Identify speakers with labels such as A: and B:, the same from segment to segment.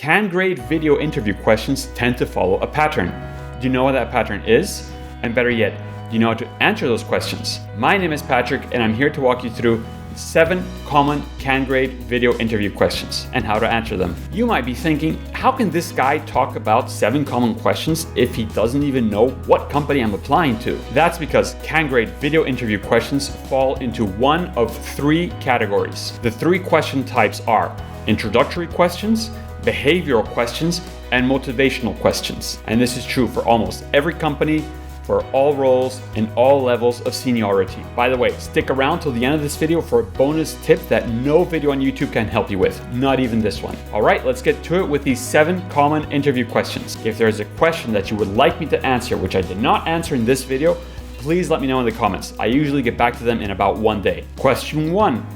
A: Cangrade video interview questions tend to follow a pattern. Do you know what that pattern is? And better yet, do you know how to answer those questions? My name is Patrick, and I'm here to walk you through 7 common Cangrade video interview questions and how to answer them. You might be thinking, how can this guy talk about 7 common questions if he doesn't even know what company I'm applying to? That's because Cangrade video interview questions fall into one of 3 categories. The 3 question types are introductory questions, behavioral questions, and motivational questions. And this is true for almost every company, for all roles and all levels of seniority. By the way, stick around till the end of this video for a bonus tip that no video on YouTube can help you with, not even this one. All right, let's get to it with these 7 common interview questions. If there's a question that you would like me to answer, which I did not answer in this video, please let me know in the comments. I usually get back to them in about 1 day. Question 1,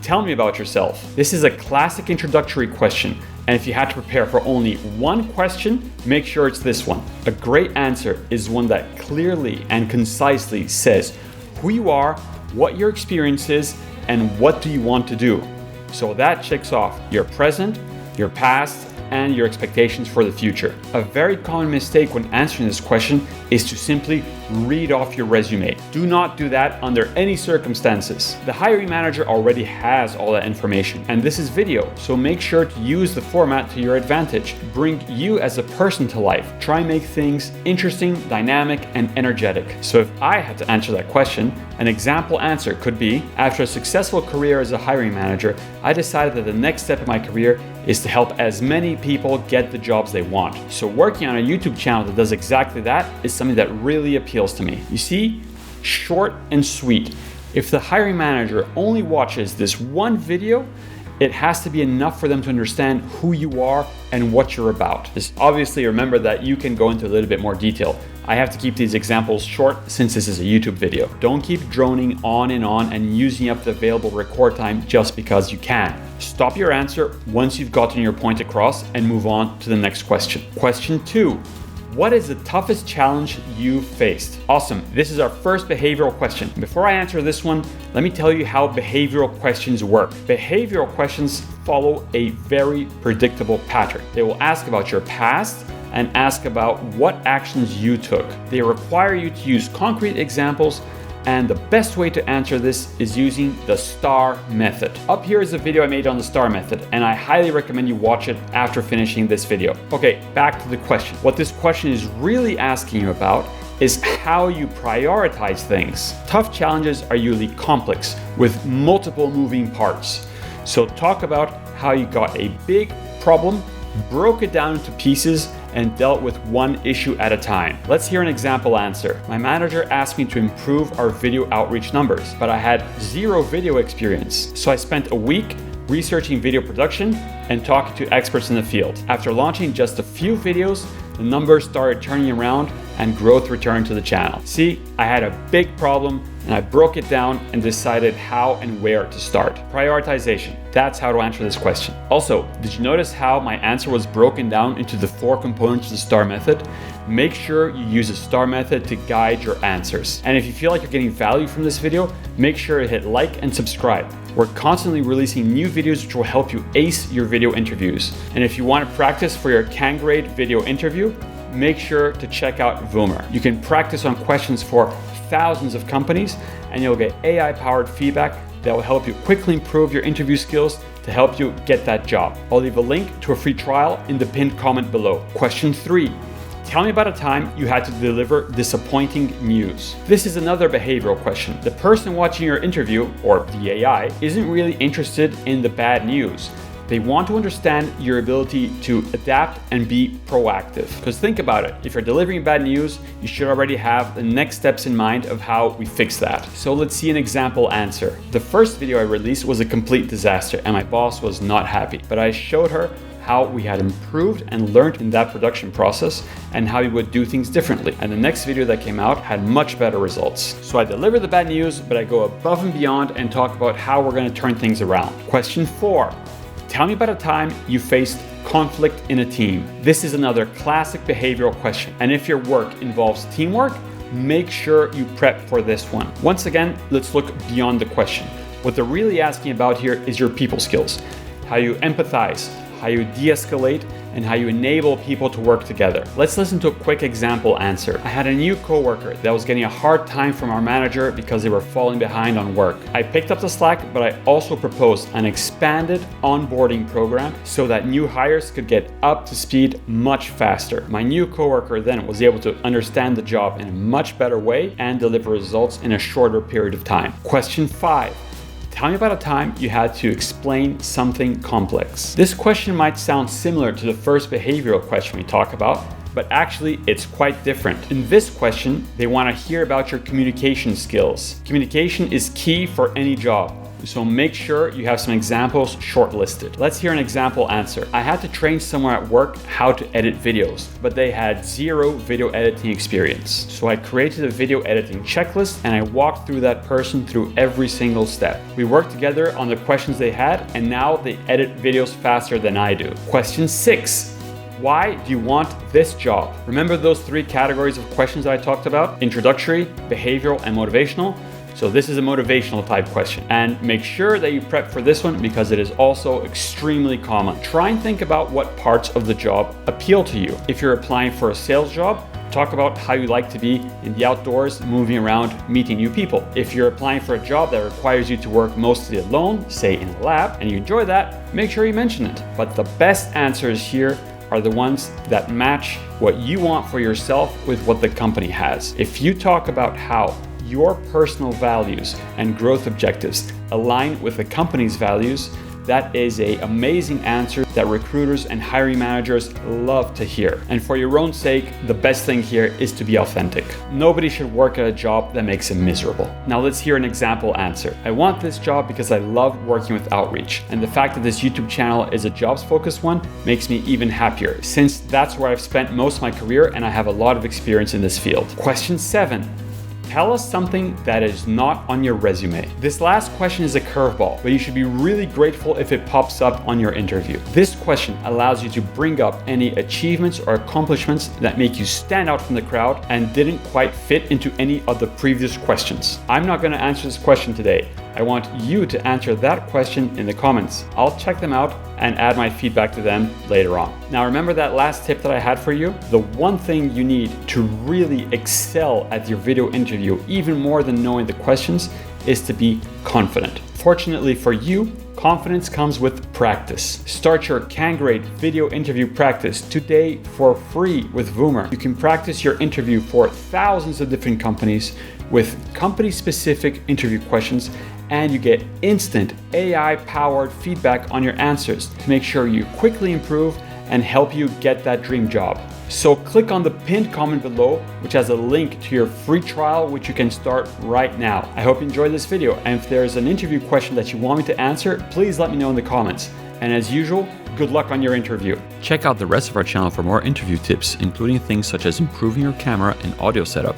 A: tell me about yourself. This is a classic introductory question. And if you had to prepare for only 1 question, make sure it's this one. A great answer is one that clearly and concisely says who you are, what your experience is, and what do you want to do. So that checks off your present, your past, and your expectations for the future. A very common mistake when answering this question is to simply read off your resume. Do not do that under any circumstances. The hiring manager already has all that information, and this is video, so make sure to use the format to your advantage. Bring you as a person to life. Try and make things interesting, dynamic, and energetic. So if I had to answer that question, an example answer could be, after a successful career as a hiring manager, I decided that the next step in my career is to help as many people get the jobs they want. So working on a YouTube channel that does exactly that is something that really appeals to me. You see, short and sweet. If the hiring manager only watches this one video, it has to be enough for them to understand who you are and what you're about. Just obviously remember that you can go into a little bit more detail. I have to keep these examples short since this is a YouTube video. Don't keep droning on and using up the available record time just because you can. Stop your answer once you've gotten your point across and move on to the next question. Question 2. What is the toughest challenge you faced? Awesome, this is our first behavioral question. Before I answer this one, let me tell you how behavioral questions work. Behavioral questions follow a very predictable pattern. They will ask about your past and ask about what actions you took. They require you to use concrete examples, and the best way to answer this is using the STAR method. Up here is a video I made on the STAR method, and I highly recommend you watch it after finishing this video. Okay, back to the question. What this question is really asking you about is how you prioritize things. Tough challenges are usually complex with multiple moving parts. So talk about how you got a big problem, broke it down into pieces, and dealt with one issue at a time. Let's hear an example answer. My manager asked me to improve our video outreach numbers, but I had 0 video experience. So I spent a week researching video production and talking to experts in the field. After launching just a few videos, the numbers started turning around and growth returned to the channel. See, I had a big problem and I broke it down and decided how and where to start. Prioritization. That's how to answer this question. Also, did you notice how my answer was broken down into the 4 components of the STAR method? Make sure you use the STAR method to guide your answers. And if you feel like you're getting value from this video, make sure to hit like and subscribe. We're constantly releasing new videos which will help you ace your video interviews. And if you want to practice for your Cangrade video interview, make sure to check out Voomer. You can practice on questions for thousands of companies, and you'll get AI-powered feedback that will help you quickly improve your interview skills to help you get that job. I'll leave a link to a free trial in the pinned comment below. Question 3. Tell me about a time you had to deliver disappointing news. This is another behavioral question. The person watching your interview, or the AI, isn't really interested in the bad news. They want to understand your ability to adapt and be proactive. Because think about it, if you're delivering bad news, you should already have the next steps in mind of how we fix that. So let's see an example answer. The first video I released was a complete disaster and my boss was not happy, but I showed her how we had improved and learned in that production process and how we would do things differently. And the next video that came out had much better results. So I deliver the bad news, but I go above and beyond and talk about how we're going to turn things around. Question 4. Tell me about a time you faced conflict in a team. This is another classic behavioral question. And if your work involves teamwork, make sure you prep for this one. Once again, let's look beyond the question. What they're really asking about here is your people skills, how you empathize, how you de-escalate, and how you enable people to work together. Let's listen to a quick example answer. I had a new coworker that was getting a hard time from our manager because they were falling behind on work. I picked up the slack, but I also proposed an expanded onboarding program so that new hires could get up to speed much faster. My new coworker then was able to understand the job in a much better way and deliver results in a shorter period of time. Question 5. Tell me about a time you had to explain something complex. This question might sound similar to the first behavioral question we talked about, but actually it's quite different. In this question, they want to hear about your communication skills. Communication is key for any job, so make sure you have some examples shortlisted. Let's hear an example answer. I had to train someone at work how to edit videos, but they had zero video editing experience. So I created a video editing checklist and I walked through that person through every single step. We worked together on the questions they had, and now they edit videos faster than I do. Question 6. Why do you want this job? Remember those 3 categories of questions that I talked about? Introductory, behavioral, and motivational. So this is a motivational type question, and make sure that you prep for this one because it is also extremely common. Try and think about what parts of the job appeal to you. If you're applying for a sales job, talk about how you like to be in the outdoors, moving around, meeting new people. If you're applying for a job that requires you to work mostly alone, say in a lab, and you enjoy that, make sure you mention it. But the best answers here are the ones that match what you want for yourself with what the company has. If you talk about how your personal values and growth objectives align with the company's values, that is an amazing answer that recruiters and hiring managers love to hear. And for your own sake, the best thing here is to be authentic. Nobody should work at a job that makes them miserable. Now let's hear an example answer. I want this job because I love working with outreach, and the fact that this YouTube channel is a jobs-focused one makes me even happier, since that's where I've spent most of my career and I have a lot of experience in this field. Question 7. Tell us something that is not on your resume. This last question is a curveball, but you should be really grateful if it pops up on your interview. This question allows you to bring up any achievements or accomplishments that make you stand out from the crowd and didn't quite fit into any of the previous questions. I'm not going to answer this question today. I want you to answer that question in the comments. I'll check them out and add my feedback to them later on. Now remember that last tip that I had for you? The one thing you need to really excel at your video interview, even more than knowing the questions, is to be confident. Fortunately for you, confidence comes with practice. Start your Cangrade video interview practice today for free with Voomer. You can practice your interview for thousands of different companies with company-specific interview questions, and you get instant AI-powered feedback on your answers to make sure you quickly improve and help you get that dream job. So click on the pinned comment below, which has a link to your free trial, which you can start right now. I hope you enjoyed this video, and if there's an interview question that you want me to answer, please let me know in the comments. And as usual, good luck on your interview. Check out the rest of our channel for more interview tips, including things such as improving your camera and audio setup.